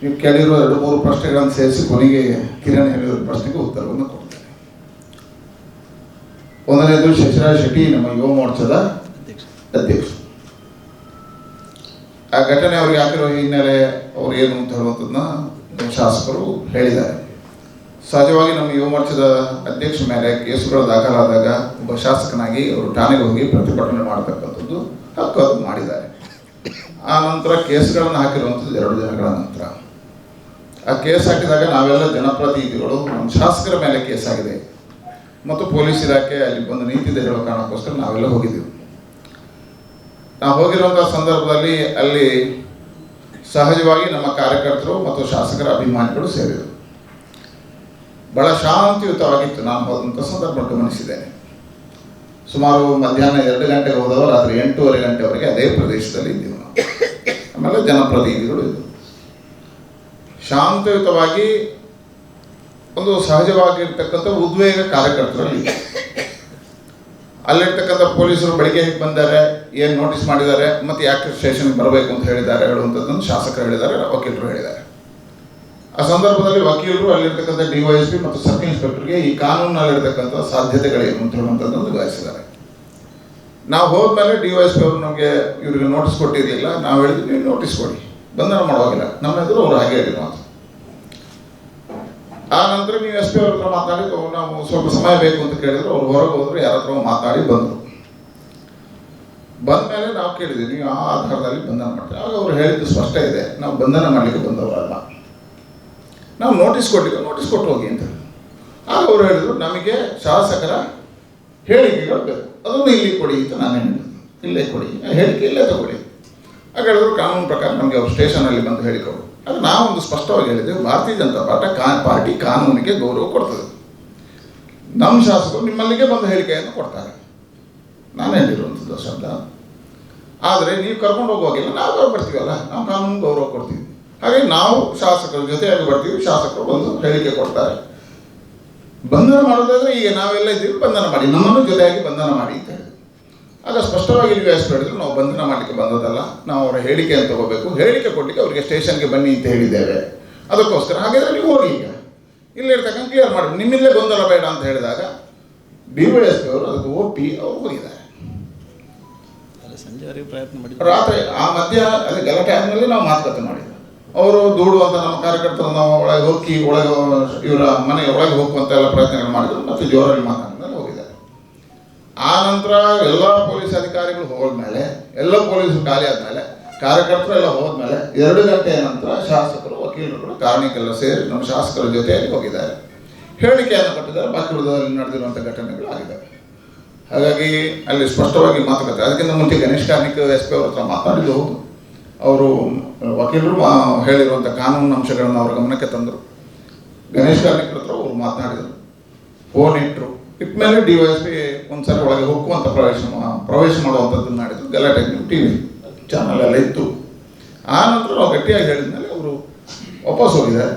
ನೀವು ಕೇಳಿರೋ 2-3 ಪ್ರಶ್ನೆಗಳನ್ನು ಸೇರಿಸಿ ಕೊನೆಗೆ ಕಿರಣ್ ಹೇಳಿರೋ ಪ್ರಶ್ನೆಗೆ ಉತ್ತರವನ್ನು ಕೊಡ್ತಾರೆ. ಒಂದನೇದು ಶಶಿರಾಜ್ ಶೆಟ್ಟಿ ನಮ್ಮ ಯುವ ಮೋರ್ಚಾದ ಅಧ್ಯಕ್ಷರು. ಆ ಘಟನೆ ಅವ್ರಿಗೆ ಹಾಕಿರೋ ಹಿನ್ನೆಲೆ ಅವ್ರು ಏನು ಅಂತ ಹೇಳುವಂಥದ್ದನ್ನ ಶಾಸಕರು ಹೇಳಿದ್ದಾರೆ. ಸಹಜವಾಗಿ ನಮ್ಮ ಯುವ ಮೋರ್ಚಾದ ಅಧ್ಯಕ್ಷ ಮೇಲೆ ಕೇಸುಗಳು ದಾಖಲಾದಾಗ ಒಬ್ಬ ಶಾಸಕನಾಗಿ ಅವರು ಠಾಣೆಗೆ ಹೋಗಿ ಪ್ರತಿಭಟನೆ ಮಾಡತಕ್ಕಂಥದ್ದು ಹಕ್ಕು ಅದು ಮಾಡಿದ್ದಾರೆ. ಆ ನಂತರ ಕೇಸ್ಗಳನ್ನು ಹಾಕಿರುವಂಥದ್ದು 2 ದಿನಗಳ ನಂತರ. ಆ ಕೇಸ್ ಹಾಕಿದಾಗ ನಾವೆಲ್ಲ ಜನಪ್ರತಿನಿಧಿಗಳು ನಮ್ಮ ಶಾಸಕರ ಮೇಲೆ ಕೇಸ್ ಆಗಿದೆ ಮತ್ತು ಪೊಲೀಸ್ ಇಲಾಖೆ ಅಲ್ಲಿ ಬಂದು ನಿಂತಿದೆ ಹೇಳೋ ಕಾರಣಕ್ಕೋಸ್ಕರ ನಾವೆಲ್ಲ ಹೋಗಿದ್ದೆವು. ನಾವು ಹೋಗಿರುವಂಥ ಸಂದರ್ಭದಲ್ಲಿ ಅಲ್ಲಿ ಸಹಜವಾಗಿ ನಮ್ಮ ಕಾರ್ಯಕರ್ತರು ಮತ್ತು ಶಾಸಕರ ಅಭಿಮಾನಿಗಳು ಸೇರಿದರು. ಬಹಳ ಶಾಂತಿಯುತವಾಗಿತ್ತು. ನಾನು ಹೋದಂಥ ಸಂದರ್ಭ ಗಮನಿಸಿದ್ದೇನೆ. ಸುಮಾರು ಮಧ್ಯಾಹ್ನ 2 ಗಂಟೆಗೆ ಹೋದವರು ರಾತ್ರಿ 8:30 ಗಂಟೆವರೆಗೆ ಅದೇ ಪ್ರದೇಶದಲ್ಲಿ ಇದ್ದೀವಿ ನಾವು. ಆಮೇಲೆ ಜನಪ್ರತಿನಿಧಿಗಳು ಇದ್ದರು. ಶಾಂತಿಯುತವಾಗಿ ಒಂದು ಸಹಜವಾಗಿರ್ತಕ್ಕಂಥ ಉದ್ವೇಗ ಕಾರ್ಯಕರ್ತರಲ್ಲಿ. ಅಲ್ಲಿರ್ತಕ್ಕಂಥ ಪೊಲೀಸರು ಬೆಳಿಗ್ಗೆ ಹೇಗೆ ಬಂದ್ದಾರೆ, ಏನು ನೋಟಿಸ್ ಮಾಡಿದ್ದಾರೆ, ಮತ್ತು ಯಾಕೆ ಸ್ಟೇಷನ್ಗೆ ಬರಬೇಕು ಅಂತ ಹೇಳಿದ್ದಾರೆ ಹೇಳುವಂಥದ್ದನ್ನು ಶಾಸಕರು ಹೇಳಿದ್ದಾರೆ, ವಕೀಲರು ಹೇಳಿದ್ದಾರೆ. ಆ ಸಂದರ್ಭದಲ್ಲಿ ವಕೀಲರು ಅಲ್ಲಿರ್ತಕ್ಕಂಥ DYSP ಮತ್ತು ಸಬ್ ಇನ್ಸ್ಪೆಕ್ಟರ್ಗೆ ಈ ಕಾನೂನಿನಲ್ಲಿರ್ತಕ್ಕಂಥ ಸಾಧ್ಯತೆಗಳೇನು ಅಂತ ಹೇಳುವಂಥದ್ದನ್ನು ವಿವರಿಸಿದ್ದಾರೆ. ನಾವು ಹೋದ್ಮೇಲೆ DYSP ಅವರು ನಮಗೆ ಇವರಿಗೆ ನೋಟಿಸ್ ಕೊಟ್ಟಿರಲಿಲ್ಲ. ನಾವು ಹೇಳಿದ್ವಿ ನೀವು ನೋಟಿಸ್ ಕೊಡಿ, ಬಂಧನ ಮಾಡುವಾಗಿಲ್ಲ. ನಮ್ಮ ಎದುರು ಅವರು ಹಾಗೆ ಹೇಳಿದ್ರು ಅಂತ. ಆ ನಂತರ ನೀವು SP ಅವ್ರ ಹತ್ರ ಮಾತಾಡಿ ನಾವು ಸ್ವಲ್ಪ ಸಮಯ ಬೇಕು ಅಂತ ಕೇಳಿದ್ರು. ಅವ್ರು ಹೊರಗೆ ಹೋದ್ರು, ಯಾರ ಹತ್ರ ಮಾತಾಡಿ ಬಂದರು. ಬಂದಮೇಲೆ ನಾವು ಕೇಳಿದ್ವಿ ನೀವು ಆ ಆಧಾರದಲ್ಲಿ ಬಂಧನ ಮಾಡ್ತೀವಿ. ಆಗ ಅವ್ರು ಹೇಳಿದ್ದು ಸ್ಪಷ್ಟ ಇದೆ, ನಾವು ಬಂಧನ ಮಾಡಲಿಕ್ಕೆ ಬಂದವರಲ್ಲ, ನಾವು ನೋಟಿಸ್ ಕೊಟ್ಟಿದ್ದು, ನೋಟಿಸ್ ಕೊಟ್ಟು ಹೋಗಿ ಅಂತ. ಆಗ ಅವರು ಹೇಳಿದ್ರು ನಮಗೆ ಶಾಸಕರ ಹೇಳಿಕೆಗಳು ಬೇಕು, ಅದನ್ನು ಇಲ್ಲಿ ಕೊಡಿ ಅಂತ ನಾನು ಹೇಳಿದ್ದು. ಇಲ್ಲೇ ಕೊಡಿ, ಹೇಳಿಕೆ ಇಲ್ಲೇ ತಗೊಳ್ಳಿ. ಆಗ ಹೇಳಿದ್ರು ಕಾನೂನು ಪ್ರಕಾರ ನಮಗೆ ಅವ್ರು ಸ್ಟೇಷನಲ್ಲಿ ಬಂದು ಹೇಳಿಕೊಡು. ಅದು ನಾವೊಂದು ಸ್ಪಷ್ಟವಾಗಿ ಹೇಳಿದ್ದೆವು, ಭಾರತೀಯ ಜನತಾ ಪಾರ್ಟಿ ಕಾನೂನಿಗೆ ಗೌರವ ಕೊಡ್ತದೆ. ನಮ್ಮ ಶಾಸಕರು ನಿಮ್ಮಲ್ಲಿಗೆ ಬಂದು ಹೇಳಿಕೆಯನ್ನು ಕೊಡ್ತಾರೆ, ನಾನು ಹೇಳಿರುವಂಥದ್ದು ಶಬ್ದ. ಆದರೆ ನೀವು ಕರ್ಕೊಂಡು ಹೋಗುವಾಗಿಲ್ಲ, ನಾವು ಬರ್ತೀವಲ್ಲ, ನಾವು ಕಾನೂನು ಗೌರವ ಕೊಡ್ತೀವಿ. ಹಾಗೆ ನಾವು ಶಾಸಕರ ಜೊತೆಯಾಗಿ ಬರ್ತೀವಿ, ಶಾಸಕರು ಬಂದು ಹೇಳಿಕೆ ಕೊಡ್ತಾರೆ. ಬಂಧನ ಮಾಡೋದಾದರೆ ಈಗ ನಾವೆಲ್ಲ ಇದ್ದೀವಿ, ಬಂಧನ ಮಾಡಿ, ನಮ್ಮನ್ನು ಜೊತೆಯಾಗಿ ಬಂಧನ ಮಾಡಿ ಅಂತ ಹೇಳಿದ್ರು. ಆಗ ಸ್ಪಷ್ಟವಾಗಿ DYSP ಹೇಳಿದ್ರು ನಾವು ಬಂಧನ ಮಾಡಲಿಕ್ಕೆ ಬಂದದಲ್ಲ, ನಾವು ಅವರ ಹೇಳಿಕೆಯನ್ನು ತಗೋಬೇಕು, ಹೇಳಿಕೆ ಕೊಡಲಿಕ್ಕೆ ಅವರಿಗೆ ಸ್ಟೇಷನ್ಗೆ ಬನ್ನಿ ಅಂತ ಹೇಳಿದ್ದೇವೆ, ಅದಕ್ಕೋಸ್ಕರ. ಹಾಗಾದರೆ ನೀವು ಹೋಗಿ, ಈಗ ಇಲ್ಲಿರ್ತಕ್ಕಂಥ ಕ್ಲಿಯರ್ ಮಾಡಿ, ನಿಮ್ಮಿಂದಲೇ ಗೊಂದಲ ಬೇಡ ಅಂತ ಹೇಳಿದಾಗ DYSP ಅವರು ಅದಕ್ಕೆ ಒಪ್ಪಿ ಅವರು ಹೋಗಿದ್ದಾರೆ. ಸಂಜೆವರೆಗೆ ಪ್ರಯತ್ನ ಮಾಡಿ ರಾತ್ರಿ ಆ ಮಧ್ಯ ಅಲ್ಲಿ ಗಲಾಟೆ ಆದಮೇಲೆ ನಾವು ಮಾತುಕತೆ ಮಾಡಿದ್ವಿ. ಅವರು ದೂಡುವಂಥ ನಮ್ಮ ಕಾರ್ಯಕರ್ತರು ನಾವು ಒಳಗೆ ಹೋಗಿ ಇವರ ಮನೆಗೆ ಒಳಗೆ ಹೋಗುವಂಥ ಎಲ್ಲ ಪ್ರಯತ್ನಗಳು ಮಾಡಿದ್ರು ಮತ್ತು ಜೋರಲ್ಲಿ ಮಾತಾಡಿದ್ಮೇಲೆ ಹೋಗಿದ್ದಾರೆ. ಆ ನಂತರ ಎಲ್ಲ ಪೊಲೀಸ್ ಅಧಿಕಾರಿಗಳು ಹೋದ್ಮೇಲೆ, ಎಲ್ಲ ಪೊಲೀಸರು ಖಾಲಿ ಆದಮೇಲೆ, ಕಾರ್ಯಕರ್ತರು ಎಲ್ಲ ಹೋದ್ಮೇಲೆ 2 ಗಂಟೆಯ ನಂತರ ಶಾಸಕರು ವಕೀಲರುಗಳು ಕಾರಣಕ್ಕೆಲ್ಲ ಸೇರಿ ನಮ್ಮ ಶಾಸಕರ ಜೊತೆಯಲ್ಲಿ ಹೋಗಿದ್ದಾರೆ, ಹೇಳಿಕೆಯನ್ನು ಕೊಟ್ಟಿದ್ದಾರೆ. ಬಾಕಿ ಉಳಿದಲ್ಲಿ ನಡೆದಿರುವಂಥ ಘಟನೆಗಳು ಆಗಿದ್ದಾವೆ. ಹಾಗಾಗಿ ಅಲ್ಲಿ ಸ್ಪಷ್ಟವಾಗಿ ಮಾತುಕತೆ. ಅದಕ್ಕಿಂತ ಮುಂಚೆ ಗಣೇಶ್ ಕಾರ್ಣಿಕ್ SP ಅವ್ರ ಹತ್ರ ಮಾತಾಡಿದ್ದು ಹೌದು. ಅವರು ವಕೀಲರು ಹೇಳಿರುವಂಥ ಕಾನೂನು ಅಂಶಗಳನ್ನು ಅವರ ಗಮನಕ್ಕೆ ತಂದರು. ಗಣೇಶ್ ಕಾರ್ಣಿಕ್ ಹತ್ರ ಅವರು ಮಾತನಾಡಿದರು, ಫೋನ್ ಇಟ್ಟರು. ಇಟ್ಮೇಲೆ DYSP ಒಂದ್ಸರಿ ಒಳಗೆ ಹೋಗುವಂಥ ಪ್ರವೇಶ ಮಾಡುವಂಥದ್ದನ್ನು ಮಾಡಿದ್ರು. ಗಲಾಟೆ TV ಚಾನಲ್ ಎಲ್ಲ ಇತ್ತು. ಆ ನಂತರ ನಾವು ಗಟ್ಟಿಯಾಗಿ ಹೇಳಿದ್ಮೇಲೆ ಅವರು ವಾಪಸ್ ಹೋಗಿದ್ದಾರೆ.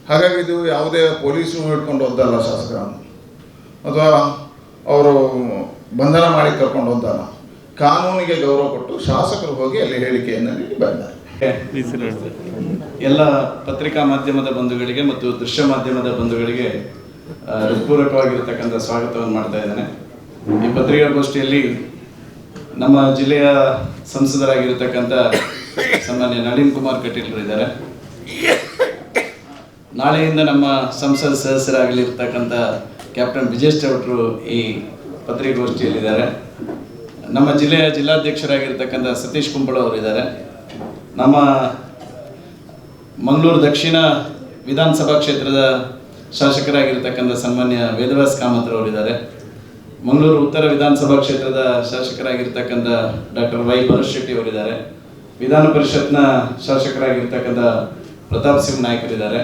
ಹಾಗಾಗಿ ಇದು ಯಾವುದೇ ಪೊಲೀಸರು ಹಿಡ್ಕೊಂಡು ಹೋದಲ್ಲ ಶಾಸಕರನ್ನು, ಅಥವಾ ಅವರು ಬಂಧನ ಮಾಡಿ ಕರ್ಕೊಂಡು ಹೋದಲ್ಲ. ಕಾನೂನಿಗೆ ಗೌರವ ಕೊಟ್ಟು ಶಾಸಕರು ಹೋಗಿ ಅಲ್ಲಿ ಹೇಳಿಕೆಯನ್ನು ನೀಡಿ ಬಂದಿದ್ದಾರೆ. ಎಲ್ಲ ಪತ್ರಿಕಾ ಮಾಧ್ಯಮದ ಬಂಧುಗಳಿಗೆ ಮತ್ತು ದೃಶ್ಯ ಮಾಧ್ಯಮದ ಬಂಧುಗಳಿಗೆ ಹೃತ್ಪೂರ್ವಕವಾಗಿರ್ತಕ್ಕಂಥ ಸ್ವಾಗತವನ್ನು ಮಾಡ್ತಾ ಇದ್ದೇನೆ. ಈ ಪತ್ರಿಕಾಗೋಷ್ಠಿಯಲ್ಲಿ ನಮ್ಮ ಜಿಲ್ಲೆಯ ಸಂಸದರಾಗಿರ್ತಕ್ಕಂಥ ಸನ್ಮಾನ್ಯ ನಳಿನ್ ಕುಮಾರ್ ಕಟೀಲ್ ಇದ್ದಾರೆ. ನಾಳೆಯಿಂದ ನಮ್ಮ ಸಂಸದ ಸದಸ್ಯರಾಗಲಿರ್ತಕ್ಕಂಥ ಕ್ಯಾಪ್ಟನ್ ವಿಜೇಶ್ ಚೌಟ್ರು ಈ ಪತ್ರಿಕಾಗೋಷ್ಠಿಯಲ್ಲಿದ್ದಾರೆ. ನಮ್ಮ ಜಿಲ್ಲೆಯ ಜಿಲ್ಲಾಧ್ಯಕ್ಷರಾಗಿರ್ತಕ್ಕಂಥ ಸತೀಶ್ ಕುಂಬಳ ಅವರಿದ್ದಾರೆ. ನಮ್ಮ ಮಂಗಳೂರು ದಕ್ಷಿಣ ವಿಧಾನಸಭಾ ಕ್ಷೇತ್ರದ ಶಾಸಕರಾಗಿರ್ತಕ್ಕಂಥ ಸನ್ಮಾನ್ಯ ವೇದವ್ಯಾಸ್ ಕಾಮತ್ರವರಿದ್ದಾರೆ. ಮಂಗಳೂರು ಉತ್ತರ ವಿಧಾನಸಭಾ ಕ್ಷೇತ್ರದ ಶಾಸಕರಾಗಿರ್ತಕ್ಕಂಥ ಡಾಕ್ಟರ್ ವೈ ಭರತ್ ಶೆಟ್ಟಿ ಅವರಿದ್ದಾರೆ. ವಿಧಾನ ಪರಿಷತ್ನ ಶಾಸಕರಾಗಿರ್ತಕ್ಕಂಥ ಪ್ರತಾಪ್ ಸಿಂಗ್ ನಾಯ್ಕರಿದ್ದಾರೆ.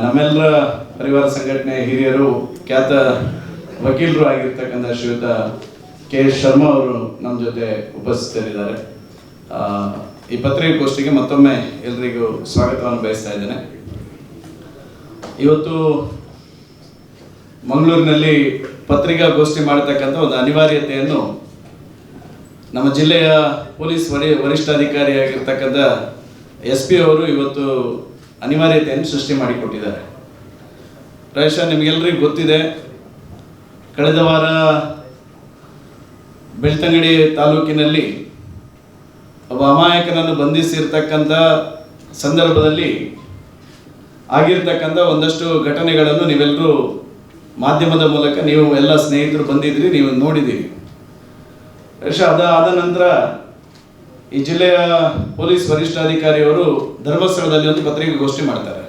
ನಮ್ಮೆಲ್ಲರ ಪರಿವಾರ ಸಂಘಟನೆ ಹಿರಿಯರು, ಖ್ಯಾತ ವಕೀಲರು ಆಗಿರ್ತಕ್ಕಂಥ ಶ್ರೀಯುತ KS ಶರ್ಮಾ ಅವರು ನಮ್ಮ ಜೊತೆ ಉಪಸ್ಥಿತರಿದ್ದಾರೆ. ಈ ಪತ್ರಿಕಾಗೋಷ್ಠಿಗೆ ಮತ್ತೊಮ್ಮೆ ಎಲ್ಲರಿಗೂ ಸ್ವಾಗತವನ್ನು ಬಯಸ್ತಾ ಇದ್ದೇನೆ. ಇವತ್ತು ಮಂಗಳೂರಿನಲ್ಲಿ ಪತ್ರಿಕಾಗೋಷ್ಠಿ ಮಾಡತಕ್ಕಂಥ ಒಂದು ಅನಿವಾರ್ಯತೆಯನ್ನು ನಮ್ಮ ಜಿಲ್ಲೆಯ ಪೊಲೀಸ್ ವರಿಷ್ಠಾಧಿಕಾರಿಯಾಗಿರ್ತಕ್ಕಂಥ SP ಅವರು ಇವತ್ತು ಅನಿವಾರ್ಯತೆಯನ್ನು ಸೃಷ್ಟಿ ಮಾಡಿಕೊಟ್ಟಿದ್ದಾರೆ. ಪ್ರಾಯಶಃ ನಿಮಗೆಲ್ಲರಿಗೂ ಗೊತ್ತಿದೆ, ಕಳೆದ ವಾರ ಬೆಳ್ತಂಗಡಿ ತಾಲೂಕಿನಲ್ಲಿ ಒಬ್ಬ ಅಮಾಯಕನನ್ನು ಬಂಧಿಸಿರ್ತಕ್ಕಂಥ ಸಂದರ್ಭದಲ್ಲಿ ಆಗಿರ್ತಕ್ಕಂಥ ಒಂದಷ್ಟು ಘಟನೆಗಳನ್ನು ನೀವೆಲ್ಲರೂ ಮಾಧ್ಯಮದ ಮೂಲಕ ನೀವು ಎಲ್ಲ ಸ್ನೇಹಿತರು ಬಂದಿದ್ರಿ, ನೀವು ನೋಡಿದ್ದೀರಿ. ಅದಾದ ನಂತರ ಈ ಜಿಲ್ಲೆಯ ಪೊಲೀಸ್ ವರಿಷ್ಠಾಧಿಕಾರಿಯವರು ಧರ್ಮಸ್ಥಳದಲ್ಲಿ ಒಂದು ಪತ್ರಿಕಾಗೋಷ್ಠಿ ಮಾಡ್ತಾರೆ.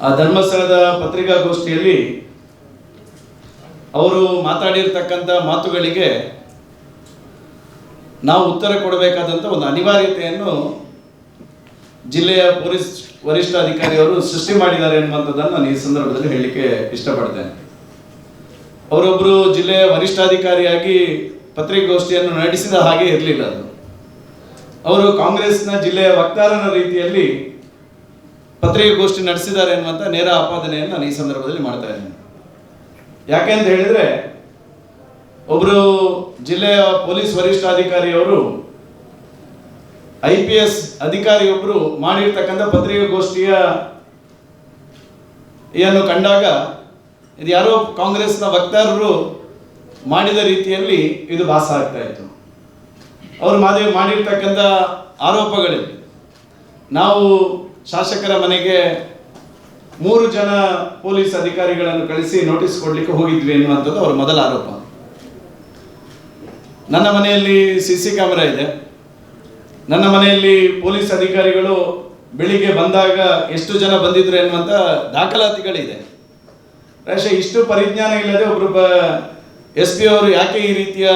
ಆ ಧರ್ಮಸ್ಥಳದ ಪತ್ರಿಕಾಗೋಷ್ಠಿಯಲ್ಲಿ ಅವರು ಮಾತಾಡಿರ್ತಕ್ಕಂಥ ಮಾತುಗಳಿಗೆ ನಾವು ಉತ್ತರ ಕೊಡಬೇಕಾದಂಥ ಒಂದು ಅನಿವಾರ್ಯತೆಯನ್ನು ಜಿಲ್ಲೆಯ ಪೊಲೀಸ್ ವರಿಷ್ಠಾಧಿಕಾರಿಯವರು ಸೃಷ್ಟಿ ಮಾಡಿದ್ದಾರೆ ಎನ್ನುವಂಥದ್ದನ್ನು ನಾನು ಈ ಸಂದರ್ಭದಲ್ಲಿ ಹೇಳಲಿಕ್ಕೆ ಇಷ್ಟಪಡ್ತೇನೆ. ಅವರೊಬ್ಬರು ಜಿಲ್ಲೆಯ ವರಿಷ್ಠಾಧಿಕಾರಿಯಾಗಿ ಪತ್ರಿಕಾಗೋಷ್ಠಿಯನ್ನು ನಡೆಸಿದ ಹಾಗೆ ಇರಲಿಲ್ಲ. ಅವರು ಕಾಂಗ್ರೆಸ್ನ ಜಿಲ್ಲೆಯ ವಕ್ತಾರನ ರೀತಿಯಲ್ಲಿ ಪತ್ರಿಕಾಗೋಷ್ಠಿ ನಡೆಸಿದ್ದಾರೆ ಎನ್ನುವಂಥ ನೇರ ಆಪಾದನೆಯನ್ನು ನಾನು ಈ ಸಂದರ್ಭದಲ್ಲಿ ಮಾಡ್ತಾ ಇದ್ದೇನೆ. ಯಾಕೆ ಅಂತ ಹೇಳಿದರೆ, ಒಬ್ಬರು ಜಿಲ್ಲೆಯ ಪೊಲೀಸ್ ವರಿಷ್ಠಾಧಿಕಾರಿಯವರು IPS ಅಧಿಕಾರಿಯೊಬ್ಬರು ಮಾಡಿರ್ತಕ್ಕಂಥ ಪತ್ರಿಕಾಗೋಷ್ಠಿಯನ್ನು ಕಂಡಾಗ ಇದು ಯಾರೋ ಕಾಂಗ್ರೆಸ್ನ ವಕ್ತಾರರು ಮಾಡಿದ ರೀತಿಯಲ್ಲಿ ಇದು ಭಾಸ ಆಗ್ತಾ ಇತ್ತು. ಅವರು ಮಾಡಿರ್ತಕ್ಕಂಥ ಆರೋಪಗಳಲ್ಲಿ ನಾವು ಶಾಸಕರ ಮನೆಗೆ 3 ಜನ ಪೊಲೀಸ್ ಅಧಿಕಾರಿಗಳನ್ನು ಕಳಿಸಿ ನೋಟಿಸ್ ಕೊಡಲಿಕ್ಕೆ ಹೋಗಿದ್ವಿ ಎನ್ನುವಂಥದ್ದು ಅವರ ಮೊದಲ ಆರೋಪ. ನನ್ನ ಮನೆಯಲ್ಲಿ CC ಕ್ಯಾಮೆರಾ ಇದೆ, ನನ್ನ ಮನೆಯಲ್ಲಿ ಪೊಲೀಸ್ ಅಧಿಕಾರಿಗಳು ಬೆಳಿಗ್ಗೆ ಬಂದಾಗ ಎಷ್ಟು ಜನ ಬಂದಿದ್ರು ಎನ್ನುವಂಥ ದಾಖಲಾತಿಗಳಿದೆ. ಪ್ರಾಯಶಃ ಇಷ್ಟು ಪರಿಜ್ಞಾನ ಇಲ್ಲದೆ ಒಬ್ಬರು SP ಅವರು ಯಾಕೆ ಈ ರೀತಿಯ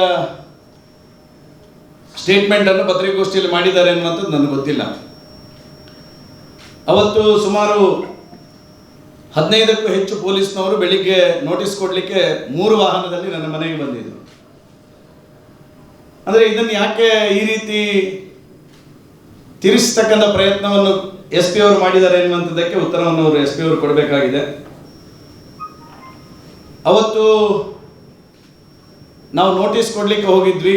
ಸ್ಟೇಟ್ಮೆಂಟನ್ನು ಪತ್ರಿಕಾಗೋಷ್ಠಿಯಲ್ಲಿ ಮಾಡಿದ್ದಾರೆ ಎನ್ನುವಂಥದ್ದು ನನಗೆ ಗೊತ್ತಿಲ್ಲ. ಅವತ್ತು ಸುಮಾರು 15ಕ್ಕೂ ಹೆಚ್ಚು ಪೊಲೀಸ್ನವರು ಬೆಳಿಗ್ಗೆ ನೋಟಿಸ್ ಕೊಡಲಿಕ್ಕೆ 3 ವಾಹನದಲ್ಲಿ ನನ್ನ ಮನೆಗೆ ಬಂದಿದ್ದರು. ಅಂದರೆ ಇದನ್ನು ಯಾಕೆ ಈ ರೀತಿ ತಿರುಗಿಸ್ತಕ್ಕಂಥ ಪ್ರಯತ್ನವನ್ನು SP ಅವರು ಮಾಡಿದ್ದಾರೆ ಎನ್ನುವಂಥದ್ದಕ್ಕೆ ಉತ್ತರವನ್ನು ಅವರು SP ಅವರು ಕೊಡಬೇಕಾಗಿದೆ. ಅವತ್ತು ನಾವು ನೋಟಿಸ್ ಕೊಡಲಿಕ್ಕೆ ಹೋಗಿದ್ವಿ.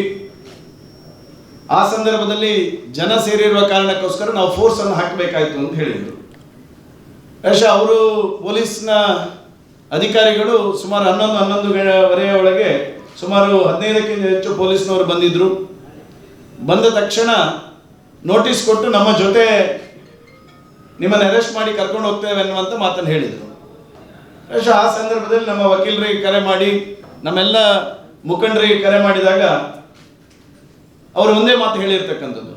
ಆ ಸಂದರ್ಭದಲ್ಲಿ ಜನ ಸೇರಿರುವ ಕಾರಣಕ್ಕೋಸ್ಕರ ನಾವು ಫೋರ್ಸನ್ನು ಹಾಕಬೇಕಾಯಿತು ಅಂತ ಹೇಳಿದರು. ಬಹುಶಃ ಅವರು ಪೊಲೀಸ್ನ ಅಧಿಕಾರಿಗಳು ಸುಮಾರು 11:11 ಒಳಗೆ ಸುಮಾರು 15ಕ್ಕಿಂತ ಹೆಚ್ಚು ಪೊಲೀಸ್ನವರು ಬಂದಿದ್ದರು. ಬಂದ ತಕ್ಷಣ ನೋಟಿಸ್ ಕೊಟ್ಟು ನಮ್ಮ ಜೊತೆ ನಿಮ್ಮನ್ನು ಅರೆಸ್ಟ್ ಮಾಡಿ ಕರ್ಕೊಂಡು ಹೋಗ್ತೇವೆ ಅನ್ನುವಂಥ ಮಾತನ್ನು ಹೇಳಿದರು. ಬಹುಶಃ ಆ ಸಂದರ್ಭದಲ್ಲಿ ನಮ್ಮ ವಕೀಲರಿಗೆ ಕರೆ ಮಾಡಿ, ನಮ್ಮೆಲ್ಲ ಮುಖಂಡರಿಗೆ ಕರೆ ಮಾಡಿದಾಗ ಅವರು ಒಂದೇ ಮಾತು ಹೇಳಿರ್ತಕ್ಕಂಥದ್ದು,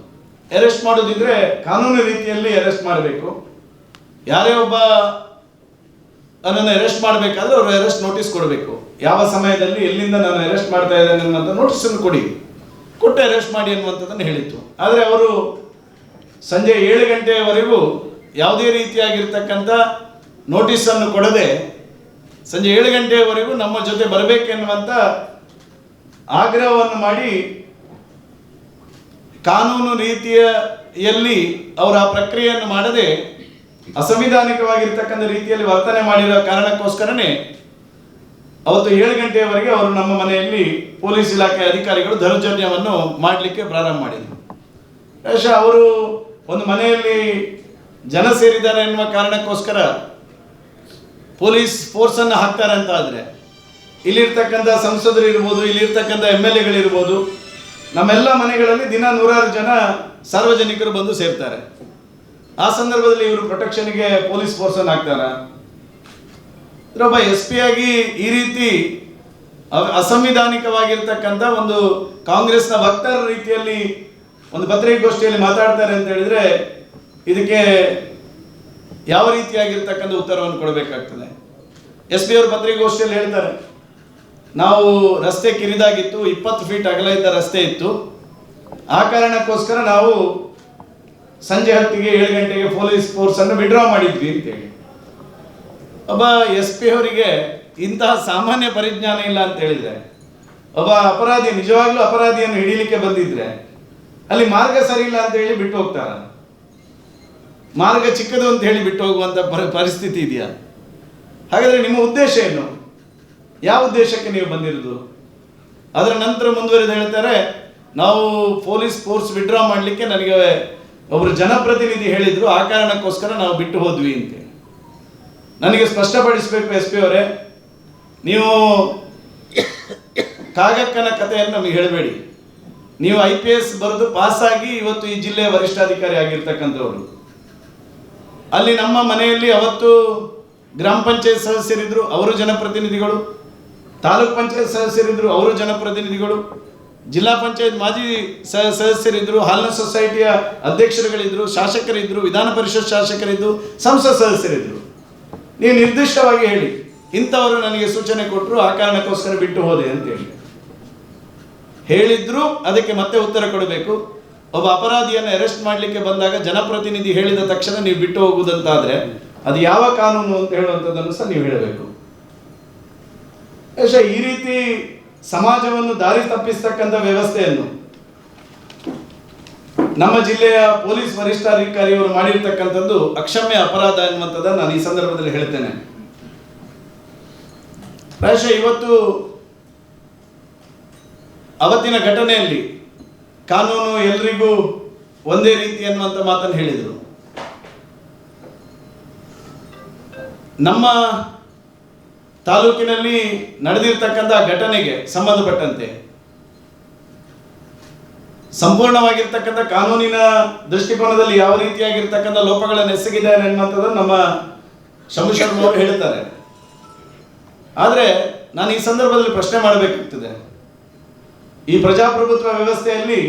ಅರೆಸ್ಟ್ ಮಾಡೋದಿದ್ರೆ ಕಾನೂನು ರೀತಿಯಲ್ಲಿ ಅರೆಸ್ಟ್ ಮಾಡಬೇಕು. ಯಾರೇ ಒಬ್ಬ ನನ್ನನ್ನು ಅರೆಸ್ಟ್ ಮಾಡಬೇಕಾದ್ರೆ ಅವರು ಅರೆಸ್ಟ್ ನೋಟಿಸ್ ಕೊಡಬೇಕು. ಯಾವ ಸಮಯದಲ್ಲಿ ಎಲ್ಲಿಂದ ನಾನು ಅರೆಸ್ಟ್ ಮಾಡ್ತಾ ಇದ್ದೇನೆ ಅನ್ನುವಂಥ ನೋಟಿಸನ್ನು ಕೊಟ್ಟು ಅರೆಸ್ಟ್ ಮಾಡಿ ಅನ್ನುವಂಥದ್ದನ್ನು ಹೇಳಿತ್ತು. ಆದರೆ ಅವರು ಸಂಜೆ 7 ಗಂಟೆಯವರೆಗೂ ಯಾವುದೇ ರೀತಿಯಾಗಿರ್ತಕ್ಕಂಥ ನೋಟಿಸನ್ನು ಕೊಡದೆ ಸಂಜೆ 7 ಗಂಟೆಯವರೆಗೂ ನಮ್ಮ ಜೊತೆ ಬರಬೇಕೆನ್ನುವಂಥ ಆಗ್ರಹವನ್ನು ಮಾಡಿ ಕಾನೂನು ರೀತಿಯಲ್ಲಿ ಅವರ ಆ ಪ್ರಕ್ರಿಯೆಯನ್ನು ಮಾಡದೆ ಅಸಂವಿಧಾನಿಕವಾಗಿರ್ತಕ್ಕಂಥ ರೀತಿಯಲ್ಲಿ ವರ್ತನೆ ಮಾಡಿರೋ ಕಾರಣಕ್ಕೋಸ್ಕರನೇ ಅವತ್ತು 7 ಗಂಟೆಯವರೆಗೆ ಅವರು ನಮ್ಮ ಮನೆಯಲ್ಲಿ ಪೊಲೀಸ್ ಇಲಾಖೆ ಅಧಿಕಾರಿಗಳು ದೌರ್ಜನ್ಯವನ್ನು ಮಾಡಲಿಕ್ಕೆ ಪ್ರಾರಂಭ ಮಾಡಿದರು. ಬಹುಶಃ ಅವರು ಒಂದು ಮನೆಯಲ್ಲಿ ಜನ ಸೇರಿದ್ದಾರೆ ಎನ್ನುವ ಕಾರಣಕ್ಕೋಸ್ಕರ ಪೊಲೀಸ್ ಫೋರ್ಸನ್ನು ಹಾಕ್ತಾರೆ ಅಂತ ಆದರೆ, ಇಲ್ಲಿರ್ತಕ್ಕಂಥ ಸಂಸದರು ಇರ್ಬೋದು, ಇಲ್ಲಿರ್ತಕ್ಕಂಥ MLAಗಳಿರ್ಬೋದು, ನಮ್ಮೆಲ್ಲ ಮನೆಗಳಲ್ಲಿ ದಿನ 100 ಜನ ಸಾರ್ವಜನಿಕರು ಬಂದು ಸೇರ್ತಾರೆ. ಆ ಸಂದರ್ಭದಲ್ಲಿ ಇವರು ಪ್ರೊಟೆಕ್ಷನ್ಗೆ ಪೊಲೀಸ್ ಫೋರ್ಸನ್ನು ಹಾಕ್ತಾರ? ಒಬ್ಬ SP ಆಗಿ ಈ ರೀತಿ ಅಸಂವಿಧಾನಿಕವಾಗಿರ್ತಕ್ಕಂಥ ಒಂದು ಕಾಂಗ್ರೆಸ್ನ ವಕ್ತಾರ ರೀತಿಯಲ್ಲಿ ಒಂದು ಪತ್ರಿಕಾಗೋಷ್ಠಿಯಲ್ಲಿ ಮಾತಾಡ್ತಾರೆ ಅಂತ ಹೇಳಿದ್ರೆ ಇದಕ್ಕೆ ಯಾವ ರೀತಿಯಾಗಿರ್ತಕ್ಕಂಥ ಉತ್ತರವನ್ನು ಕೊಡಬೇಕಾಗ್ತದೆ? SP ಅವರು ಪತ್ರಿಕಾಗೋಷ್ಠಿಯಲ್ಲಿ ಹೇಳ್ತಾರೆ, ನಾವು ರಸ್ತೆ ಕಿರಿದಾಗಿತ್ತು, 20 ಫೀಟ್ ಅಗಲ ಇದ್ದ ರಸ್ತೆ ಇತ್ತು, ಆ ಕಾರಣಕ್ಕೋಸ್ಕರ ನಾವು ಸಂಜೆ ಹೊತ್ತಿಗೆ 7 ಗಂಟೆಗೆ ಪೊಲೀಸ್ ಫೋರ್ಸನ್ನು ವಿಡ್ರಾ ಮಾಡಿದ್ವಿ ಅಂತೇಳಿ. ಒಬ್ಬ SP ಅವರಿಗೆ ಇಂತಹ ಸಾಮಾನ್ಯ ಪರಿಜ್ಞಾನ ಇಲ್ಲ ಅಂತ ಹೇಳಿದ್ರೆ, ಒಬ್ಬ ಅಪರಾಧಿ ನಿಜವಾಗ್ಲೂ ಅಪರಾಧಿಯನ್ನು ಹಿಡಿಲಿಕ್ಕೆ ಬಂದಿದ್ರೆ ಅಲ್ಲಿ ಮಾರ್ಗ ಸರಿ ಇಲ್ಲ ಅಂತ ಹೇಳಿ ಬಿಟ್ಟು ಹೋಗ್ತಾರ? ಮಾರ್ಗ ಚಿಕ್ಕದು ಅಂತ ಹೇಳಿ ಬಿಟ್ಟು ಹೋಗುವಂಥ ಪರಿಸ್ಥಿತಿ ಇದೆಯಾ? ಹಾಗಾದ್ರೆ ನಿಮ್ಮ ಉದ್ದೇಶ ಏನು? ಯಾವ ಉದ್ದೇಶಕ್ಕೆ ನೀವು ಬಂದಿರೋದು? ಅದರ ನಂತರ ಮುಂದುವರೆದು ಹೇಳ್ತಾರೆ, ನಾವು ಪೊಲೀಸ್ ಫೋರ್ಸ್ ವಿಡ್ರಾ ಮಾಡಲಿಕ್ಕೆ ನನಗೆ ಒಬ್ಬರು ಜನಪ್ರತಿನಿಧಿ ಹೇಳಿದ್ರು, ಆ ಕಾರಣಕ್ಕೋಸ್ಕರ ನಾವು ಬಿಟ್ಟು ಹೋದ್ವಿ ಅಂತ. ನನಗೆ ಸ್ಪಷ್ಟಪಡಿಸಬೇಕು SP ಅವರೇ, ನೀವು ಕಾಗಕ್ಕನ ಕಥೆಯನ್ನು ನಮಗೆ ಹೇಳಬೇಡಿ. ನೀವು IPS ಬರೆದು ಪಾಸಾಗಿ ಇವತ್ತು ಈ ಜಿಲ್ಲೆಯ ವರಿಷ್ಠಾಧಿಕಾರಿ ಆಗಿರ್ತಕ್ಕಂಥವ್ರು. ಅಲ್ಲಿ ನಮ್ಮ ಮನೆಯಲ್ಲಿ ಅವತ್ತು ಗ್ರಾಮ ಪಂಚಾಯತ್ ಸದಸ್ಯರಿದ್ದರು, ಅವರು ಜನಪ್ರತಿನಿಧಿಗಳು. ತಾಲೂಕ್ ಪಂಚಾಯತ್ ಸದಸ್ಯರಿದ್ದರು, ಅವರು ಜನಪ್ರತಿನಿಧಿಗಳು. ಜಿಲ್ಲಾ ಪಂಚಾಯತ್ ಮಾಜಿ ಸದಸ್ಯರಿದ್ದರು, ಹಾಲ್ನ ಸೊಸೈಟಿಯ ಅಧ್ಯಕ್ಷರುಗಳಿದ್ದರು, ಶಾಸಕರಿದ್ದರು, ವಿಧಾನ ಪರಿಷತ್ ಶಾಸಕರಿದ್ದರು, ಸಂಸತ್ ಸದಸ್ಯರಿದ್ದರು. ನೀವು ನಿರ್ದಿಷ್ಟವಾಗಿ ಹೇಳಿ, ಇಂಥವರು ನನಗೆ ಸೂಚನೆ ಕೊಟ್ಟರು, ಆ ಕಾರಣಕ್ಕೋಸ್ಕರ ಬಿಟ್ಟು ಹೋದೆ ಅಂತೇಳಿ ಹೇಳಿದ್ರು. ಅದಕ್ಕೆ ಮತ್ತೆ ಉತ್ತರ ಕೊಡಬೇಕು. ಒಬ್ಬ ಅಪರಾಧಿಯನ್ನು ಅರೆಸ್ಟ್ ಮಾಡಲಿಕ್ಕೆ ಬಂದಾಗ ಜನಪ್ರತಿನಿಧಿ ಹೇಳಿದ ತಕ್ಷಣ ನೀವು ಬಿಟ್ಟು ಹೋಗುವುದಂತಾದ್ರೆ ಅದು ಯಾವ ಕಾನೂನು ಅಂತ ಹೇಳುವಂಥದ್ದನ್ನು ಸಹ ನೀವು ಹೇಳಬೇಕು. ಈ ರೀತಿ ಸಮಾಜವನ್ನು ದಾರಿ ತಪ್ಪಿಸ್ತಕ್ಕಂಥ ವ್ಯವಸ್ಥೆಯನ್ನು ನಮ್ಮ ಜಿಲ್ಲೆಯ ಪೊಲೀಸ್ ವರಿಷ್ಠಾಧಿಕಾರಿಯವರು ಮಾಡಿರ್ತಕ್ಕಂಥದ್ದು ಅಕ್ಷಮ್ಯ ಅಪರಾಧ ಎನ್ನುವಂಥದ್ದನ್ನು ನಾನು ಈ ಸಂದರ್ಭದಲ್ಲಿ ಹೇಳ್ತೇನೆ. ಪ್ರಾಯಶಃ ಇವತ್ತು ಅವತ್ತಿನ ಘಟನೆಯಲ್ಲಿ ಕಾನೂನು ಎಲ್ರಿಗೂ ಒಂದೇ ರೀತಿ ಅನ್ನುವಂಥ ಮಾತನ್ನು ಹೇಳಿದರು. ನಮ್ಮ ತಾಲೂಕಿನಲ್ಲಿ ನಡೆದಿರ್ತಕ್ಕಂಥ ಘಟನೆಗೆ ಸಂಬಂಧಪಟ್ಟಂತೆ ಸಂಪೂರ್ಣವಾಗಿರ್ತಕ್ಕಂಥ ಕಾನೂನಿನ ದೃಷ್ಟಿಕೋನದಲ್ಲಿ ಯಾವ ರೀತಿಯಾಗಿರ್ತಕ್ಕಂಥ ಲೋಪಗಳನ್ನು ಎಸಗಿದ್ದಾರೆ ಅನ್ನುವಂಥದ್ದನ್ನು ನಮ್ಮ ಶಂಭುಶರ್ಮ ಅವರು ಹೇಳ್ತಾರೆ. ಆದರೆ ನಾನು ಈ ಸಂದರ್ಭದಲ್ಲಿ ಪ್ರಶ್ನೆ ಮಾಡಬೇಕಾಗ್ತದೆ. ಈ ಪ್ರಜಾಪ್ರಭುತ್ವ ವ್ಯವಸ್ಥೆಯಲ್ಲಿ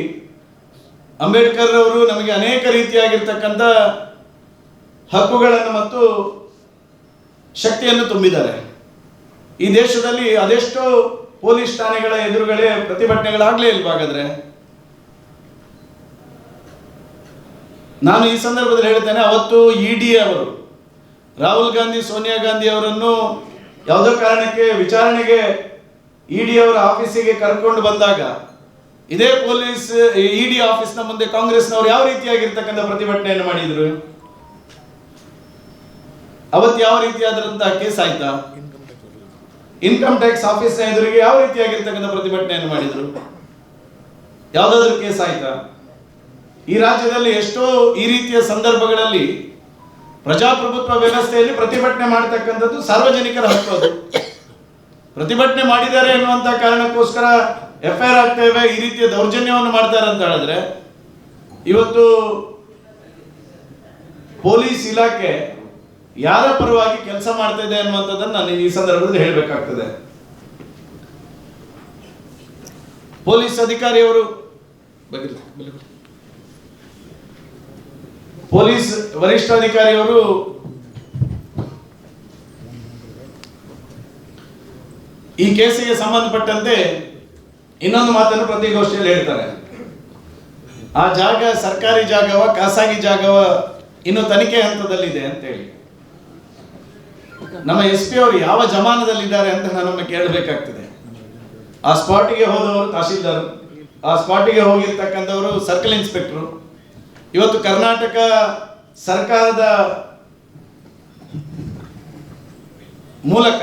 ಅಂಬೇಡ್ಕರ್ ಅವರು ನಮಗೆ ಅನೇಕ ರೀತಿಯಾಗಿರ್ತಕ್ಕಂಥ ಹಕ್ಕುಗಳನ್ನು ಮತ್ತು ಶಕ್ತಿಯನ್ನು ತುಂಬಿದ್ದಾರೆ. ಈ ದೇಶದಲ್ಲಿ ಅದೆಷ್ಟೋ ಪೊಲೀಸ್ ಠಾಣೆಗಳ ಎದುರುಗಳೇ ಪ್ರತಿಭಟನೆಗಳಾಗಲೇ ಇಲ್ವಾಗಾದ್ರೆ. ನಾನು ಈ ಸಂದರ್ಭದಲ್ಲಿ ಹೇಳ್ತೇನೆ, ಅವತ್ತು ED ಅವರು ರಾಹುಲ್ ಗಾಂಧಿ, ಸೋನಿಯಾ ಗಾಂಧಿ ಅವರನ್ನು ಯಾವುದೋ ಕಾರಣಕ್ಕೆ ವಿಚಾರಣೆಗೆ ED ಅವರ ಆಫೀಸಿಗೆ ಕರ್ಕೊಂಡು ಬಂದಾಗ ಇದೇ ಪೊಲೀಸ್ ED ಆಫೀಸ್ನ ಮುಂದೆ ಕಾಂಗ್ರೆಸ್ನವರು ಯಾವ ರೀತಿಯಾಗಿರ್ತಕ್ಕಂಥ ಪ್ರತಿಭಟನೆಯನ್ನು ಮಾಡಿದ್ರು? ಅವತ್ತು ಯಾವ ರೀತಿಯಾದಂತಹ ಕೇಸ್ ಆಯ್ತಾ? ಇನ್ಕಮ್ ಟ್ಯಾಕ್ಸ್ ಆಫೀಸ್ನ ಎದುರಿಗೆ ಯಾವ ರೀತಿಯಾಗಿರ್ತಕ್ಕಂಥ ಪ್ರತಿಭಟನೆಯನ್ನು ಮಾಡಿದ್ರು? ಯಾವುದಾದ್ರೂ ಕೇಸ್ ಆಯ್ತಾ? ಈ ರಾಜ್ಯದಲ್ಲಿ ಎಷ್ಟೋ ಈ ರೀತಿಯ ಸಂದರ್ಭಗಳಲ್ಲಿ ಪ್ರಜಾಪ್ರಭುತ್ವ ವ್ಯವಸ್ಥೆಯಲ್ಲಿ ಪ್ರತಿಭಟನೆ ಮಾಡತಕ್ಕಂಥದ್ದು ಸಾರ್ವಜನಿಕರ ಹಕ್ಕು. ಅದು ಪ್ರತಿಭಟನೆ ಮಾಡಿದ್ದಾರೆ ಎನ್ನುವಂತ ಕಾರಣಕ್ಕೋಸ್ಕರ FIR ಆಗ್ತೇವೆ, ಈ ರೀತಿಯ ದೌರ್ಜನ್ಯವನ್ನು ಮಾಡ್ತಾರೆ ಅಂತ ಹೇಳಿದ್ರೆ, ಇವತ್ತು ಪೊಲೀಸ್ ಇಲಾಖೆ ಯಾರ ಪರವಾಗಿ ಕೆಲಸ ಮಾಡ್ತಾ ಇದೆ ಅನ್ನುವಂಥದ್ದನ್ನು ನಾನು ಈ ಸಂದರ್ಭದಲ್ಲಿ ಹೇಳಬೇಕಾಗ್ತದೆ. ಪೊಲೀಸ್ ಅಧಿಕಾರಿಯವರು, ಪೊಲೀಸ್ ವರಿಷ್ಠಾಧಿಕಾರಿಯವರು ಈ ಕೇಸಿಗೆ ಸಂಬಂಧಪಟ್ಟಂತೆ ಇನ್ನೊಂದು ಮಾತನ್ನು ಪ್ರತಿಗೋಷ್ಠಿಯಲ್ಲಿ ಹೇಳ್ತಾರೆ. ಆ ಜಾಗ ಸರ್ಕಾರಿ ಜಾಗವ ಖಾಸಗಿ ಜಾಗವ ಇನ್ನು ತನಿಖೆ ಹಂತದಲ್ಲಿದೆ ಅಂತೇಳಿ. ನಮ್ಮ SP ಅವರು ಯಾವ ಜಮಾನದಲ್ಲಿದ್ದಾರೆ ಅಂತ ನಾನೊಮ್ಮೆ ಕೇಳಬೇಕಾಗ್ತದೆ. ಆ ಸ್ಪಾಟಿಗೆ ಹೋದವರು ತಹಶೀಲ್ದಾರ್, ಆ ಸ್ಪಾಟಿಗೆ ಹೋಗಿರ್ತಕ್ಕಂಥವರು ಸರ್ಕಲ್ ಇನ್ಸ್ಪೆಕ್ಟರ್. ಇವತ್ತು ಕರ್ನಾಟಕ ಸರ್ಕಾರದ ಮೂಲಕ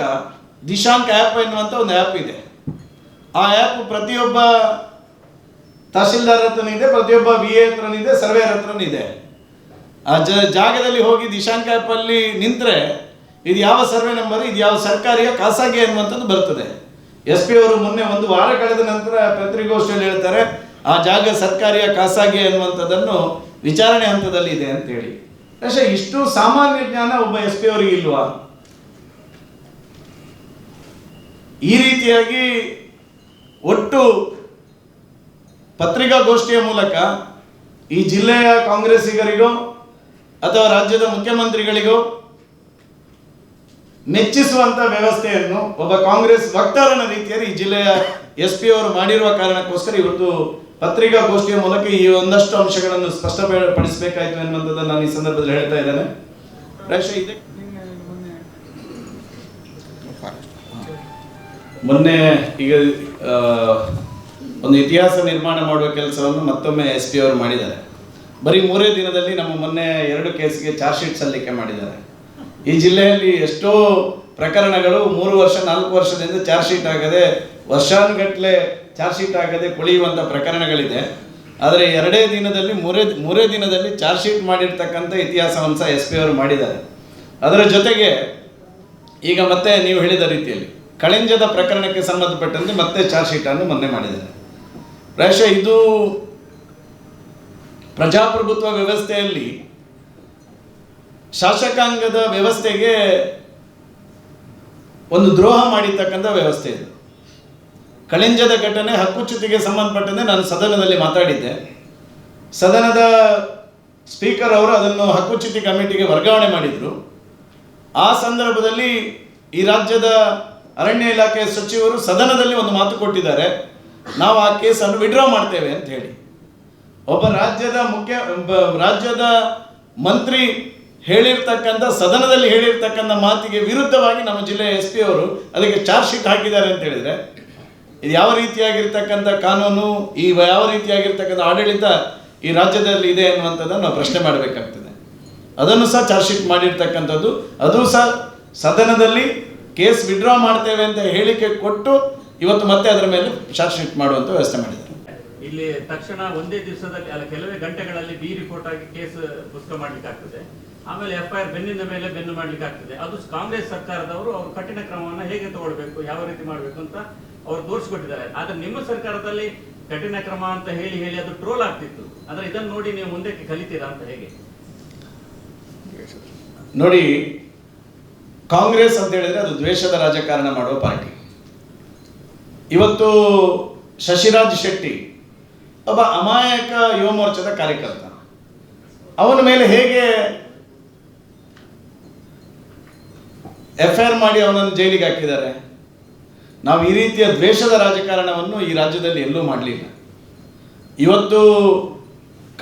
ದಿಶಾಂಕ್ ಆ್ಯಪ್ ಎನ್ನುವಂಥ ಒಂದು ಆ್ಯಪ್ ಇದೆ. ಆ ಆ್ಯಪ್ ಪ್ರತಿಯೊಬ್ಬ ತಹಶೀಲ್ದಾರ್ ಹತ್ರನೂ ಇದೆ, ಪ್ರತಿಯೊಬ್ಬ VA ಹತ್ರನೂ ಇದೆ, ಸರ್ವೇಯರ್ ಹತ್ರನೂ ಇದೆ. ಆ ಜಾಗದಲ್ಲಿ ಹೋಗಿ ದಿಶಾಂಕ್ ಆ್ಯಪಲ್ಲಿ ನಿಂತರೆ ಇದು ಯಾವ ಸರ್ವೆ ನಂಬರ್, ಇದು ಯಾವ ಸರ್ಕಾರಿಯ ಖಾಸಗಿ ಅನ್ನುವಂಥದ್ದು ಬರ್ತದೆ. SP ಅವರು ಮೊನ್ನೆ ಒಂದು ವಾರ ಕಳೆದ ನಂತರ ಪತ್ರಿಕಾಗೋಷ್ಠಿಯಲ್ಲಿ ಹೇಳ್ತಾರೆ, ಆ ಜಾಗ ಸರ್ಕಾರಿಯ ಖಾಸಗಿ ಅನ್ನುವಂಥದ್ದನ್ನು ವಿಚಾರಣೆ ಹಂತದಲ್ಲಿ ಇದೆ ಅಂತೇಳಿ. പക്ഷേ ಇಷ್ಟು ಸಾಮಾನ್ಯ ಜ್ಞಾನ ಒಬ್ಬ SP ಅವರಿಗೆ ಇಲ್ವಾ? ಈ ರೀತಿಯಾಗಿ ಒಟ್ಟು ಪತ್ರಿಕಾಗೋಷ್ಠಿಯ ಮೂಲಕ ಈ ಜಿಲ್ಲೆಯ ಕಾಂಗ್ರೆಸ್ಸಿಗರಿಗೋ ಅಥವಾ ರಾಜ್ಯದ ಮುಖ್ಯಮಂತ್ರಿಗಳಿಗೋ ಮೆಚ್ಚಿಸುವಂತ ವ್ಯವಸ್ಥೆಯನ್ನು ಒಬ್ಬ ಕಾಂಗ್ರೆಸ್ ವಕ್ತಾರನ ರೀತಿಯಲ್ಲಿ ಈ ಜಿಲ್ಲೆಯ SP ಅವರು ಮಾಡಿರುವ ಕಾರಣಕ್ಕೋಸ್ಕರ ಇವತ್ತು ಪತ್ರಿಕಾಗೋಷ್ಠಿಯ ಮೂಲಕ ಈ ಒಂದಷ್ಟು ಅಂಶಗಳನ್ನು ಸ್ಪಷ್ಟಪಡಿಸಬೇಕಾಯಿತು ಎನ್ನುವಂಥದ್ದನ್ನು ನಾನು ಈ ಸಂದರ್ಭದಲ್ಲಿ ಹೇಳ್ತಾ ಇದ್ದೇನೆ. ಮೊನ್ನೆ ಈಗ ಒಂದು ಇತಿಹಾಸ ನಿರ್ಮಾಣ ಮಾಡುವ ಕೆಲಸವನ್ನು ಮತ್ತೊಮ್ಮೆ SP ಅವರು ಮಾಡಿದ್ದಾರೆ. ಬರೀ 3 ದಿನದಲ್ಲಿ ನಮ್ಮ ಮೊನ್ನೆ 2 ಕೇಸ್ಗೆ ಚಾರ್ಜ್ ಶೀಟ್ ಸಲ್ಲಿಕೆ ಮಾಡಿದ್ದಾರೆ. ಈ ಜಿಲ್ಲೆಯಲ್ಲಿ ಎಷ್ಟೋ ಪ್ರಕರಣಗಳು 3 ವರ್ಷ 4 ವರ್ಷದಿಂದ ಚಾರ್ಜ್ ಶೀಟ್ ಆಗದೆ, ವರ್ಷಾನುಗಟ್ಟಲೆ ಚಾರ್ಜ್ ಶೀಟ್ ಆಗದೆ ಕೊಳೆಯುವಂಥ ಪ್ರಕರಣಗಳಿದೆ. ಆದರೆ ಎರಡೇ ದಿನದಲ್ಲಿ ಮೂರೇ ದಿನದಲ್ಲಿ ಚಾರ್ಜ್ ಶೀಟ್ ಮಾಡಿರ್ತಕ್ಕಂಥ ಇತಿಹಾಸವನ್ನು ಸಹ SP ಅವರು ಮಾಡಿದ್ದಾರೆ. ಅದರ ಜೊತೆಗೆ ಈಗ ಮತ್ತೆ ನೀವು ಹೇಳಿದ ರೀತಿಯಲ್ಲಿ ಕಳಿಂಜದ ಪ್ರಕರಣಕ್ಕೆ ಸಂಬಂಧಪಟ್ಟಂತೆ ಮತ್ತೆ ಚಾರ್ಜ್ ಶೀಟನ್ನು ಮೊನ್ನೆ ಮಾಡಿದ್ದಾರೆ. ಪ್ರಾಯಶಃ ಇದು ಪ್ರಜಾಪ್ರಭುತ್ವ ವ್ಯವಸ್ಥೆಯಲ್ಲಿ ಶಾಸಕಾಂಗದ ವ್ಯವಸ್ಥೆಗೆ ಒಂದು ದ್ರೋಹ ಮಾಡಿರ್ತಕ್ಕಂಥ ವ್ಯವಸ್ಥೆ ಇದು. ಕಳಿಂಜದ ಘಟನೆ ಹಕ್ಕುಚ್ಯುತಿಗೆ ಸಂಬಂಧಪಟ್ಟಂತೆ ನಾನು ಸದನದಲ್ಲಿ ಮಾತಾಡಿದ್ದೆ. ಸದನದ ಸ್ಪೀಕರ್ ಅವರು ಅದನ್ನು ಹಕ್ಕುಚ್ಯುತಿ ಕಮಿಟಿಗೆ ವರ್ಗಾವಣೆ ಮಾಡಿದರು. ಆ ಸಂದರ್ಭದಲ್ಲಿ ಈ ರಾಜ್ಯದ ಅರಣ್ಯ ಇಲಾಖೆಯ ಸಚಿವರು ಸದನದಲ್ಲಿ ಒಂದು ಮಾತು ಕೊಟ್ಟಿದ್ದಾರೆ, ನಾವು ಆ ಕೇಸನ್ನು ವಿಡ್ರಾ ಮಾಡ್ತೇವೆ ಅಂತ ಹೇಳಿ. ಒಬ್ಬ ರಾಜ್ಯದ ಮಂತ್ರಿ ಹೇಳಿರ್ತಕ್ಕಂಥ ಸದನದಲ್ಲಿ ಹೇಳಿರ್ತಕ್ಕಂಥ ಮಾತಿಗೆ ವಿರುದ್ಧವಾಗಿ ನಮ್ಮ ಜಿಲ್ಲೆಯ SP ಅವರು ಅದಕ್ಕೆ ಚಾರ್ಜ್ ಶೀಟ್ ಹಾಕಿದ್ದಾರೆ ಅಂತ ಹೇಳಿದರೆ ಇದು ಯಾವ ರೀತಿಯಾಗಿರ್ತಕ್ಕಂಥ ಕಾನೂನು, ಈ ಯಾವ ರೀತಿಯಾಗಿರ್ತಕ್ಕಂಥ ಆಡಳಿತ ಈ ರಾಜ್ಯದಲ್ಲಿ ಇದೆ ಅನ್ನುವಂಥದ್ದನ್ನು ನಾವು ಪ್ರಶ್ನೆ ಮಾಡಬೇಕಾಗ್ತದೆ. ಅದನ್ನು ಸಹ ಚಾರ್ಜ್ ಶೀಟ್ ಮಾಡಿರ್ತಕ್ಕಂಥದ್ದು, ಅದು ಸಹ ಸದನದಲ್ಲಿ ಕೇಸ್ ವಿಡ್ರಾ ಮಾಡ್ತೇವೆ ಅಂತ ಹೇಳಿಕೆ ಕೊಟ್ಟು ಇವತ್ತು ಮತ್ತೆ ಅದರ ಮೇಲೆ ಚಾರ್ಜ್ ಶೀಟ್ ಮಾಡುವಂಥ ವ್ಯವಸ್ಥೆ ಮಾಡಿದ್ದಾರೆ. ಇಲ್ಲಿ ತಕ್ಷಣ ಒಂದೇ ದಿವಸದಲ್ಲಿ ಅಲ್ಲ ಕೆಲವೇ ಗಂಟೆಗಳಲ್ಲಿ ಬಿ ರಿಪೋರ್ಟ್ ಆಗಿ ಕೇಸ್ ಪುಸ್ತಕ ಮಾಡ್ಲಿಕ್ಕೆ ಆಗ್ತದೆ. ಆಮೇಲೆ FIR ಬೆನ್ನಿನ ಮೇಲೆ ಬೆನ್ನು ಮಾಡ್ಲಿಕ್ಕೆ ಆಗ್ತದೆ. ಅದು ಕಾಂಗ್ರೆಸ್ ಸರ್ಕಾರದವರು ಅವರು ಕಠಿಣ ಕ್ರಮವನ್ನು ಹೇಗೆ ತಗೊಳ್ಬೇಕು, ಯಾವ ರೀತಿ ಮಾಡಬೇಕು ಅಂತ ಅವರು ತೋರಿಸ್ಕೊಟ್ಟಿದ್ದಾರೆ. ಆದ್ರೆ ನಿಮ್ಮ ಸರ್ಕಾರದಲ್ಲಿ ಕಠಿಣ ಕ್ರಮ ಅಂತ ಹೇಳಿ ಅದು ಟ್ರೋಲ್ ಆಗ್ತಿತ್ತು. ಆದ್ರೆ ಇದನ್ನು ನೋಡಿ ನೀವು ಮುಂದಕ್ಕೆ ಕಲಿತೀರಾ ಅಂತ ಹೇಗೆ? ನೋಡಿ, ಕಾಂಗ್ರೆಸ್ ಅಂತ ಹೇಳಿದ್ರೆ ಅದು ದ್ವೇಷದ ರಾಜಕಾರಣ ಮಾಡುವ ಪಾರ್ಟಿ. ಇವತ್ತು ಶಶಿರಾಜ್ ಶೆಟ್ಟಿ ಒಬ್ಬ ಅಮಾಯಕ ಯುವ ಮೋರ್ಚಾದ ಕಾರ್ಯಕರ್ತ. ಅವನ ಮೇಲೆ ಹೇಗೆ FIR ಮಾಡಿ ಅವನನ್ನು ಜೈಲಿಗೆ ಹಾಕಿದ್ದಾರೆ? ನಾವು ಈ ರೀತಿಯ ದ್ವೇಷದ ರಾಜಕಾರಣವನ್ನು ಈ ರಾಜ್ಯದಲ್ಲಿ ಎಲ್ಲೂ ಮಾಡಲಿಲ್ಲ. ಇವತ್ತು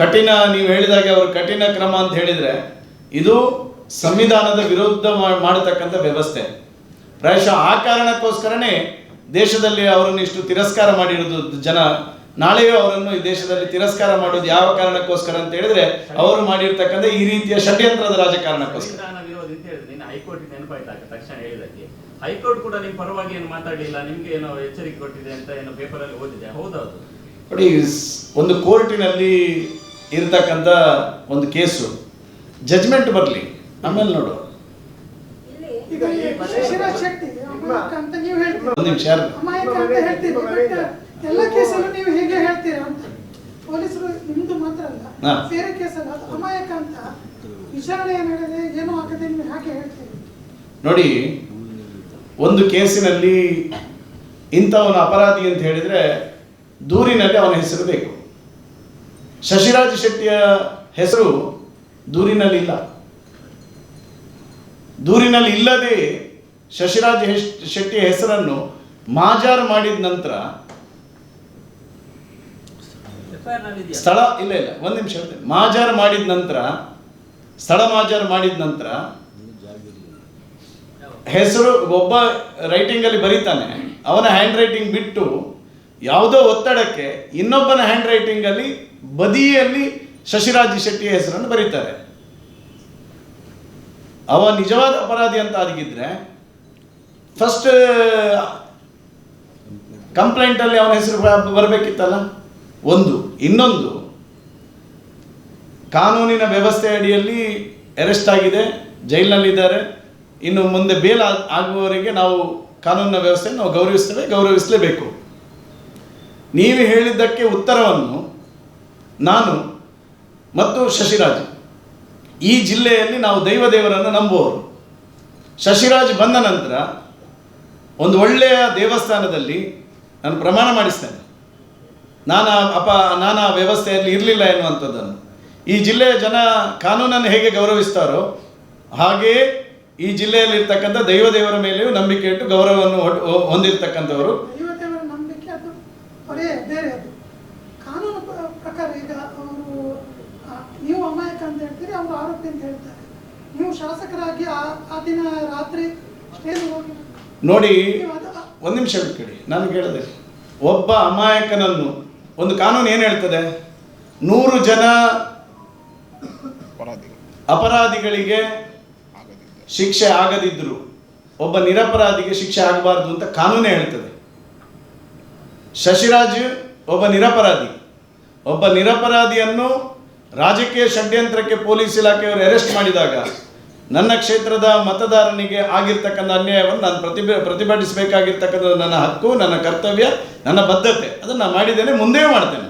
ಕಠಿಣ, ನೀವು ಹೇಳಿದಾಗೆ ಅವರು ಕಠಿಣ ಕ್ರಮ ಅಂತ ಹೇಳಿದರೆ ಇದು ಸಂವಿಧಾನದ ವಿರುದ್ಧ ಮಾಡತಕ್ಕಂಥ ವ್ಯವಸ್ಥೆ. ಪ್ರಾಯಶಃ ಆ ಕಾರಣಕ್ಕೋಸ್ಕರನೇ ದೇಶದಲ್ಲಿ ಅವರನ್ನು ಇಷ್ಟು ತಿರಸ್ಕಾರ ಮಾಡಿರೋದು ಜನ. ನಾಳೆಯೂ ಅವರನ್ನು ಈ ದೇಶದಲ್ಲಿ ತಿರಸ್ಕಾರ ಮಾಡೋದು ಯಾವ ಕಾರಣಕ್ಕೋಸ್ಕರ ಅಂತ ಹೇಳಿದ್ರೆ ಅವರು ಮಾಡಿರ್ತಕ್ಕಂಥ ಈ ರೀತಿಯ ಷಡ್ಯಂತ್ರದ ರಾಜಕಾರಣಕ್ಕೋಸ್ಕರ. ಹೈಕೋರ್ಟ್ ನೆನಪಾಯ್ತಾಗ ತಕ್ಷಣ ಹೇಳಿದಕ್ಕೆ ಹೈಕೋರ್ಟ್ ಕೂಡ ನಿಮ್ಮ ಪರವಾಗಿ ಏನು ಮಾತಾಡಲಿಲ್ಲ, ನಿಮ್ಗೆ ಏನೋ ಎಚ್ಚರಿಕೆ ಕೊಟ್ಟಿದೆ ಅಂತ ಏನೋ ಪೇಪರಲ್ಲಿ ಓದಿದೆ, ಹೌದೌದು? ನೋಡಿ, ಒಂದು ಕೋರ್ಟಿನಲ್ಲಿ ಇರತಕ್ಕಂಥ ಒಂದು ಕೇಸು ಜಜ್ಮೆಂಟ್ ಬರಲಿ, ಆಮೇಲೆ ನೋಡು. ಒಂದು ನಿಮಿಷ, ಎಲ್ಲ ಕೇಸಲ್ಲೂ ನೀವು ಹೇಗೆ ಹೇಳ್ತೀರಾ ಅಂತ ಪೊಲೀಸರು ನಿಮ್ದು ಮಾತ್ರ ಅಲ್ಲ ಬೇರೆ ಕೇಸಲ್ಲ ಅಮಾಯಕ ಅಂತ ವಿಚಾರಣೆ ಏನಾಗಿದೆ ಏನೋ ಆಗದೆ ನೀವು ಹಾಗೆ ಹೇಳ್ತೀರಿ. ನೋಡಿ, ಒಂದು ಕೇಸಿನಲ್ಲಿ ಇಂಥವನ ಅಪರಾಧಿ ಅಂತ ಹೇಳಿದ್ರೆ ದೂರಿನಲ್ಲಿ ಅವನ ಹೆಸರು ಬೇಕು. ಶಶಿರಾಜ್ ಶೆಟ್ಟಿಯ ಹೆಸರು ದೂರಿನಲ್ಲಿ ಇಲ್ಲ. ದೂರಿನಲ್ಲಿ ಇಲ್ಲದೆ ಶಶಿರಾಜ್ ಶೆಟ್ಟಿಯ ಹೆಸರನ್ನು ಮಾಜಾರ್ ಮಾಡಿದ ನಂತರ ಸ್ಥಳ ಇಲ್ಲ ಒಂದು ನಿಮಿಷ, ಮಾಜಾರ್ ಮಾಡಿದ ನಂತರ ಸ್ಥಳ ಮಾಜಾರ್ ಮಾಡಿದ ನಂತರ ಹೆಸರು ಒಬ್ಬ ರೈಟಿಂಗಲ್ಲಿ ಬರೀತಾನೆ, ಅವನ ಹ್ಯಾಂಡ್ ರೈಟಿಂಗ್ ಬಿಟ್ಟು ಯಾವುದೋ ಒತ್ತಡಕ್ಕೆ ಇನ್ನೊಬ್ಬನ ಹ್ಯಾಂಡ್ ರೈಟಿಂಗಲ್ಲಿ ಬದಿಯಲ್ಲಿ ಶಶಿರಾಜ್ ಶೆಟ್ಟಿಯ ಹೆಸರನ್ನು ಬರೀತಾರೆ. ಅವ ನಿಜವಾದ ಅಪರಾಧಿ ಅಂತ ಆಗಿದ್ರೆ ಫಸ್ಟ್ ಕಂಪ್ಲೇಂಟಲ್ಲಿ ಅವನ ಹೆಸರು ಬರಬೇಕಿತ್ತಲ್ಲ. ಒಂದು, ಇನ್ನೊಂದು, ಕಾನೂನಿನ ವ್ಯವಸ್ಥೆ ಅಡಿಯಲ್ಲಿ ಅರೆಸ್ಟ್ ಆಗಿದೆ, ಜೈಲಿನಲ್ಲಿದ್ದಾರೆ. ಇನ್ನು ಮುಂದೆ ಬೇಲ್ ಆಗುವವರೆಗೆ ನಾವು ಕಾನೂನಿನ ವ್ಯವಸ್ಥೆಯನ್ನು ನಾವು ಗೌರವಿಸಲೇಬೇಕು. ನೀವು ಹೇಳಿದ್ದಕ್ಕೆ ಉತ್ತರವನ್ನು ನಾನು ಮತ್ತು ಶಶಿರಾಜ್ ಈ ಜಿಲ್ಲೆಯಲ್ಲಿ ನಾವು ದೇವರನ್ನು ನಂಬುವವರು. ಶಶಿರಾಜ್ ಬಂದ ನಂತರ ಒಂದು ಒಳ್ಳೆಯ ದೇವಸ್ಥಾನದಲ್ಲಿ ನಾನು ಪ್ರಮಾಣ ಮಾಡಿಸ್ತೇನೆ, ನಾನು ಆ ವ್ಯವಸ್ಥೆಯಲ್ಲಿ ಇರಲಿಲ್ಲ ಎನ್ನುವಂಥದ್ದನ್ನು. ಈ ಜಿಲ್ಲೆಯ ಜನ ಕಾನೂನನ್ನು ಹೇಗೆ ಗೌರವಿಸ್ತಾರೋ ಹಾಗೆಯೇ ಈ ಜಿಲ್ಲೆಯಲ್ಲಿರ್ತಕ್ಕಂಥ ದೇವರ ಮೇಲೆಯೂ ನಂಬಿಕೆ ಇಟ್ಟು ಗೌರವವನ್ನು ಹೊಂದಿರತಕ್ಕಂಥವರು. ದೇವರ ನಂಬಿಕೆ ಅದು ಬೇರೆ. ಅದು ಕಾನೂನು ಪ್ರಕಾರ ಈಗ ಅವರು ನೀವು ಅಮಾಯಕ ಅಂತ ಹೇಳ್ತೀರಿ, ಅವರು ಆರೋಪಿ ಅಂತ ಹೇಳ್ತಾರೆ. ನೀವು ಶಾಸಕರಾಗಿ ಆ ದಿನ ರಾತ್ರಿ ಸ್ಟೇಜ್ ಹೋಗಿ ನೋಡಿ, ಒಂದು ನಿಮಿಷ ಕೇಳಿ, ನಾನು ಕೇಳಿದೆ, ಒಬ್ಬ ಅಮಾಯಕನನ್ನು ಒಂದು ಕಾನೂನು ಏನು ಹೇಳ್ತದೆ, 100 ಜನ ಅಪರಾಧಿಗಳಿಗೆ ಶಿಕ್ಷೆ ಆಗದಿದ್ದರು ಒಬ್ಬ ನಿರಪರಾಧಿಗೆ ಶಿಕ್ಷೆ ಆಗಬಾರ್ದು ಅಂತ ಕಾನೂನೇ ಹೇಳ್ತದೆ. ಶಶಿರಾಜ್ ಒಬ್ಬ ನಿರಪರಾಧಿ, ಒಬ್ಬ ನಿರಪರಾಧಿಯನ್ನು ರಾಜಕೀಯ ಷಡ್ಯಂತ್ರಕ್ಕೆ ಪೊಲೀಸ್ ಇಲಾಖೆಯವರು ಅರೆಸ್ಟ್ ಮಾಡಿದಾಗ ನನ್ನ ಕ್ಷೇತ್ರದ ಮತದಾರನಿಗೆ ಆಗಿರ್ತಕ್ಕಂಥ ಅನ್ಯಾಯವನ್ನು ನಾನು ಪ್ರತಿಭಟಿಸಬೇಕಾಗಿರ್ತಕ್ಕಂಥದ್ದು ನನ್ನ ಹಕ್ಕು, ನನ್ನ ಕರ್ತವ್ಯ, ನನ್ನ ಬದ್ಧತೆ. ಅದನ್ನು ಮಾಡಿದ್ದೇನೆ, ಮುಂದೆಯೂ ಮಾಡ್ತೇನೆ.